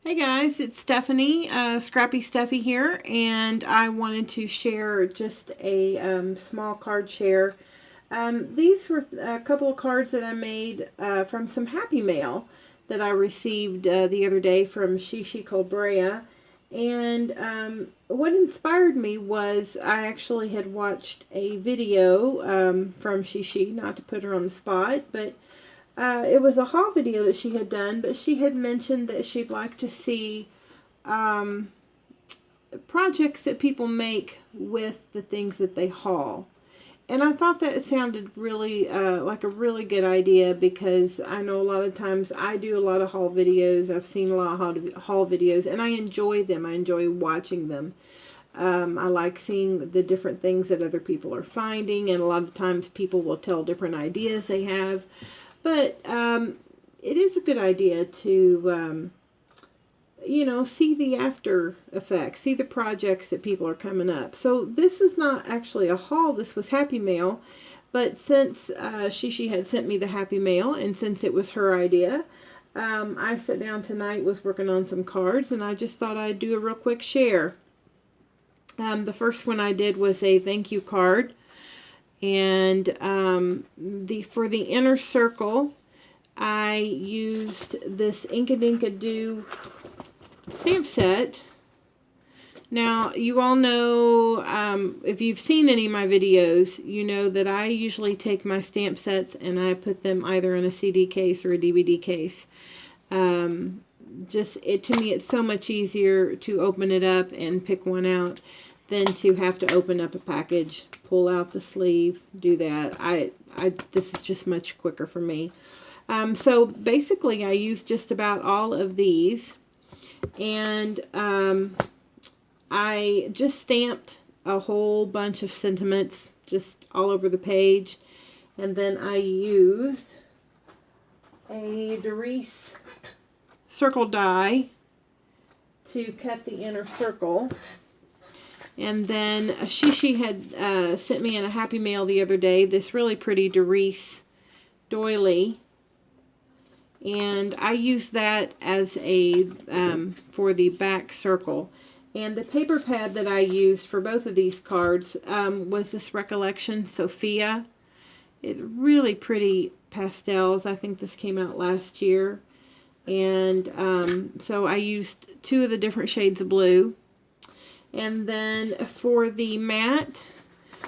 Hey guys, it's Stephanie, Scrappy Steffi here, and I wanted to share just a small card share. These were a couple of cards that I made from some Happy Mail that I received the other day from Shishi Colbrea. And what inspired me was I actually had watched a video from Shishi, not to put her on the spot, but it was a haul video that she had done, but she had mentioned that she'd like to see um, projects that people make with the things that they haul. And I thought that sounded really like a really good idea because I know a lot of times I do a lot of haul videos. I've seen a lot of haul videos and I enjoy them. I enjoy watching them. I like seeing the different things that other people are finding, and a lot of times people will tell different ideas they have. But it is a good idea to, see the after effects, see the projects that people are coming up. So this is not actually a haul, this was Happy Mail. But since Shishi had sent me the Happy Mail, and since it was her idea, I sat down tonight, was working on some cards, and I just thought I'd do a real quick share. The first one I did was a thank you card. And for the inner circle, I used this Inkadinkado stamp set. Now, you all know, if you've seen any of my videos, you know that I usually take my stamp sets and I put them either in a CD case or a DVD case. To me, it's so much easier to open it up and pick one out than to have to open up a package, pull out the sleeve, do that. This is just much quicker for me. So basically, I used just about all of these, and I just stamped a whole bunch of sentiments just all over the page, and then I used a Darice circle die to cut the inner circle. And then Shishi had sent me in a Happy Mail the other day this really pretty Darice doily. And I used that as a for the back circle. And the paper pad that I used for both of these cards was this Recollection Sophia. It's really pretty pastels. I think this came out last year. And so I used two of the different shades of blue. And then for the matte,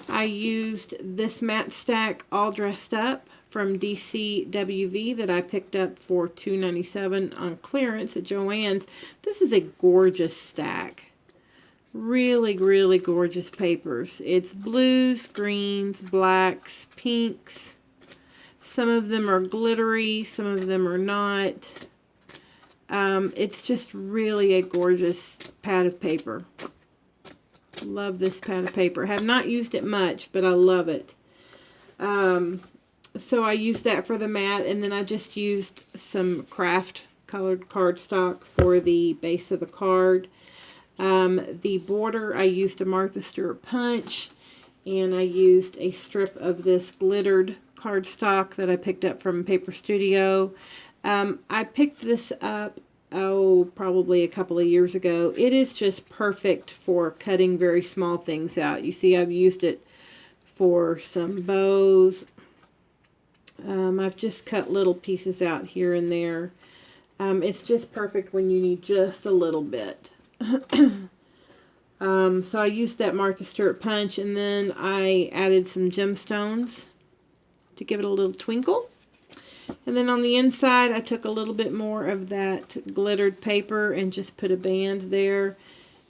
I used this matte stack All Dressed Up from DCWV that I picked up for $2.97 on clearance at Joann's. This is a gorgeous stack. Really, really gorgeous papers. It's blues, greens, blacks, pinks. Some of them are glittery, some of them are not. It's just really a gorgeous pad of paper. Love this pad of paper. Have not used it much, but I love it. So I used that for the mat, and then I just used some craft colored cardstock for the base of the card. The border, I used a Martha Stewart punch, and I used a strip of this glittered cardstock that I picked up from Paper Studio. I picked this up probably a couple of years ago. It is just perfect for cutting very small things out. You see, I've used it for some bows. I've just cut little pieces out here and there. It's just perfect when you need just a little bit. So I used that Martha Stewart punch, and then I added some gemstones to give it a little twinkle. And then on the inside, I took a little bit more of that glittered paper and just put a band there.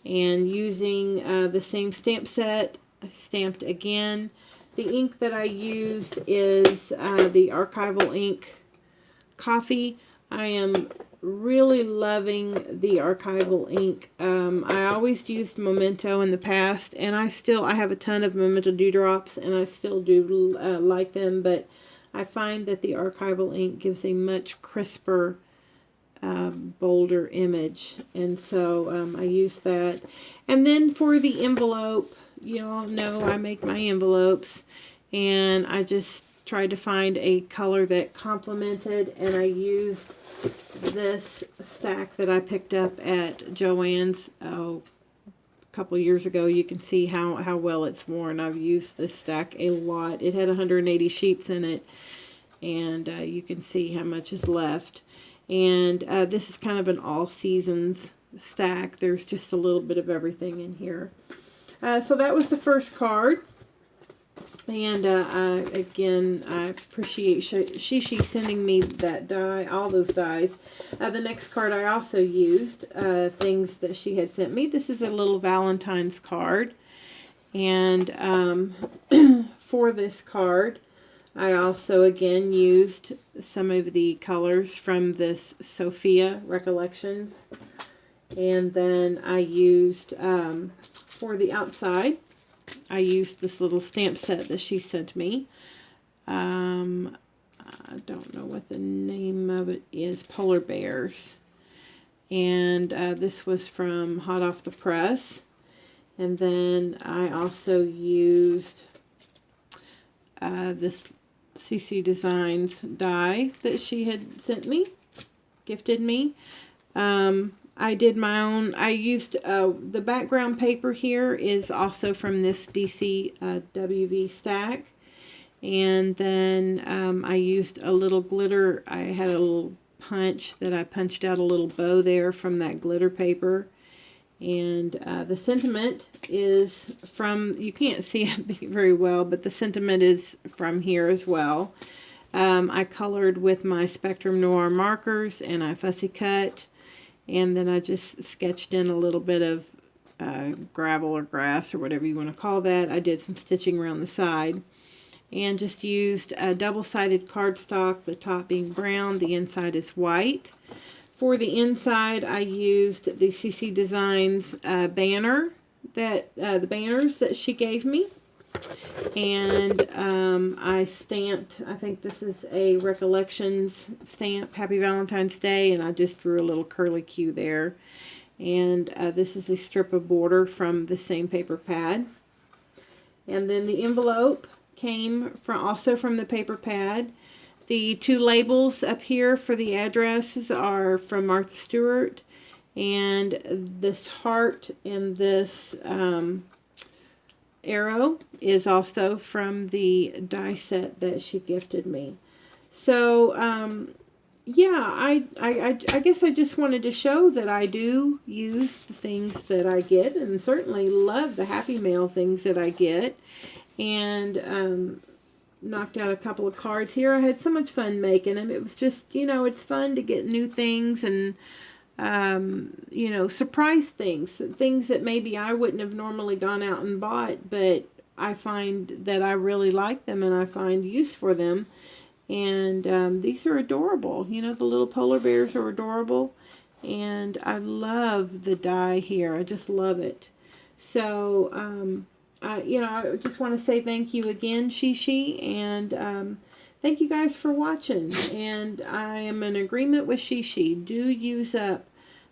And using the same stamp set, I stamped again. The ink that I used is the Archival Ink Coffee. I am really loving the Archival ink. I always used Memento in the past, and I have a ton of Memento Dewdrops, and I still do like them, but I find that the Archival ink gives a much crisper, bolder image, and so I use that. And then for the envelope, you all know I make my envelopes, and I just tried to find a color that complemented, and I used this stack that I picked up at Joann's a couple years ago. You can see how well it's worn. I've used this stack a lot. It had 180 sheets in it, and you can see how much is left. And this is kind of an all seasons stack. There's just a little bit of everything in here. So that was the first card. And again, I appreciate Shishi sending me that die, all those dies. The next card I also used things that she had sent me. This is a little Valentine's card. And for this card, I also again used some of the colors from this Sophia Recollections. And then I used, for the outside, I used this little stamp set that she sent me. I don't know what the name of it is. Polar Bears. And this was from Hot Off the Press. And then I also used this CC Designs die that she had sent me, gifted me. I did my own. I used the background paper here is also from this DC WV stack. And then I used a little glitter. I had a little punch that I punched out a little bow there from that glitter paper. And the sentiment is from, you can't see it very well, but the sentiment is from here as well. I colored with my Spectrum Noir markers, and I fussy cut. And then I just sketched in a little bit of gravel or grass or whatever you want to call that. I did some stitching around the side. And just used a double-sided cardstock, the top being brown, the inside is white. For the inside, I used the CC Designs banner, the banners that she gave me. And I stamped, I think this is a Recollections stamp, Happy Valentine's Day, and I just drew a little curly Q there. And this is a strip of border from the same paper pad. And then the envelope came also from the paper pad. The two labels up here for the addresses are from Martha Stewart, and this heart and this arrow is also from the die set that she gifted me. So yeah, I guess I just wanted to show that I do use the things that I get, and certainly love the Happy Mail things that I get. And knocked out a couple of cards here. I had so much fun making them. It was just, you know, it's fun to get new things and you know, surprise things that maybe I wouldn't have normally gone out and bought, but I find that I really like them and I find use for them. And these are adorable. You know, the little polar bears are adorable, and I love the die here. I just love it. So you know, I just want to say thank you again, Shishi, and thank you guys for watching. And I am in agreement with Shishi. Do use up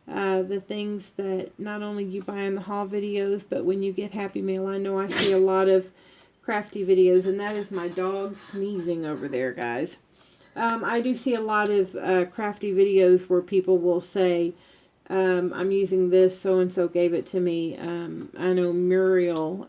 the things that not only you buy in the haul videos, but when you get Happy Mail. I know I see a lot of crafty videos, and that is my dog sneezing over there, guys. I do see a lot of crafty videos where people will say, I'm using this, so-and-so gave it to me. I know Muriel,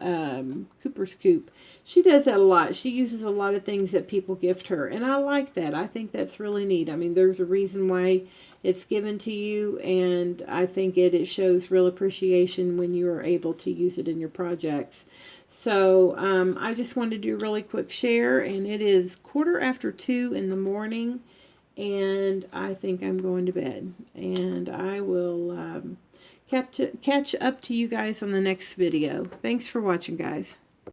Cooper's Coop, she does that a lot. She uses a lot of things that people gift her, and I like that. I think that's really neat. I mean, there's a reason why it's given to you, and I think it shows real appreciation when you are able to use it in your projects. So I just wanted to do a really quick share, and it is 2:15 in the morning. And I think I'm going to bed, and I will catch up to you guys on the next video. Thanks for watching, guys.